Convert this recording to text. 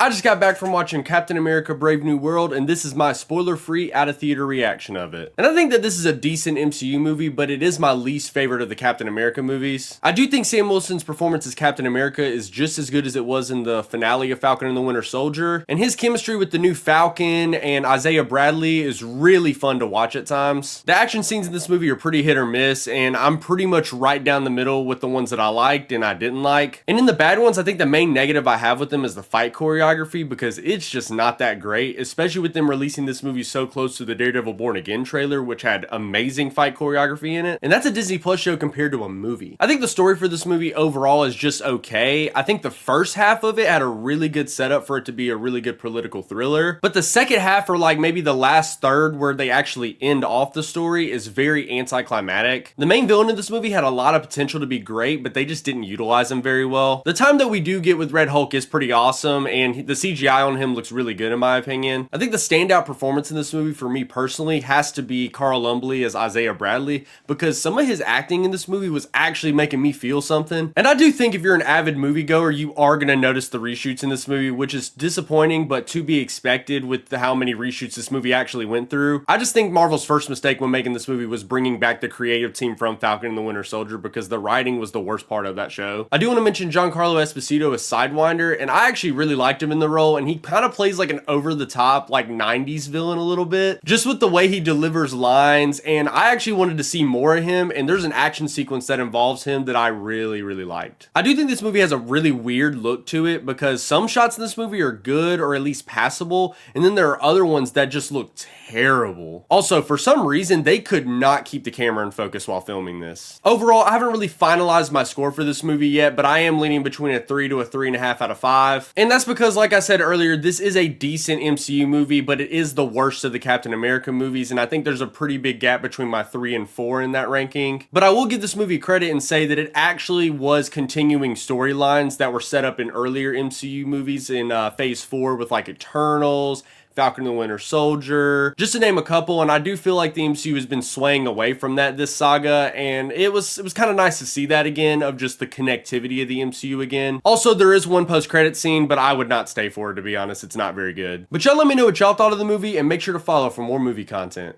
I just got back from watching Captain America Brave New World, and this is my spoiler-free out-of-theater reaction of it. And I think that this is a decent MCU movie, but it is my least favorite of the Captain America movies. I do think Sam Wilson's performance as Captain America is just as good as it was in the finale of Falcon and the Winter Soldier, and his chemistry with the new Falcon and Isaiah Bradley is really fun to watch at times. The action scenes in this movie are pretty hit or miss, and I'm pretty much right down the middle with the ones that I liked and I didn't like. And in the bad ones, I think the main negative I have with them is the fight choreography, because it's just not that great, especially with them releasing this movie so close to the Daredevil Born Again trailer, which had amazing fight choreography in it. And that's a Disney Plus show compared to a movie. I think the story for this movie overall is just okay. I think the first half of it had a really good setup for it to be a really good political thriller, but the second half, or like maybe the last third where they actually end off the story, is very anticlimactic. The main villain in this movie had a lot of potential to be great, but they just didn't utilize him very well. The time that we do get with Red Hulk is pretty awesome, and the CGI on him looks really good in my opinion. I think the standout performance in this movie for me personally has to be Carl Lumbly as Isaiah Bradley, because some of his acting in this movie was actually making me feel something. And I do think if you're an avid moviegoer, you are going to notice the reshoots in this movie, which is disappointing, but to be expected with how many reshoots this movie actually went through. I just think Marvel's first mistake when making this movie was bringing back the creative team from Falcon and the Winter Soldier, because the writing was the worst part of that show. I do want to mention Giancarlo Esposito as Sidewinder, and I actually really liked him in the role, and he kind of plays like an over-the-top, like 90s villain a little bit, just with the way he delivers lines, and I actually wanted to see more of him, and there's an action sequence that involves him that I really liked. I do think this movie has a really weird look to it, because some shots in this movie are good or at least passable, and then there are other ones that just look terrible. Also, for some reason, they could not keep the camera in focus while filming this. Overall, I haven't really finalized my score for this movie yet, but I am leaning between a 3 to a 3.5 out of 5. And that's because, like I said earlier, this is a decent MCU movie, but it is the worst of the Captain America movies, and I think there's a pretty big gap between my 3 and 4 in that ranking. But I will give this movie credit and say that it actually was continuing storylines that were set up in earlier MCU movies in Phase 4 with like Eternals, Falcon and the Winter Soldier, just to name a couple, and I do feel like the MCU has been swaying away from that this saga, and it was kind of nice to see that again, of just the connectivity of the MCU again. Also, there is one post-credit scene, but I would not stay for it, to be honest. It's not very good. But y'all let me know what y'all thought of the movie, and make sure to follow for more movie content.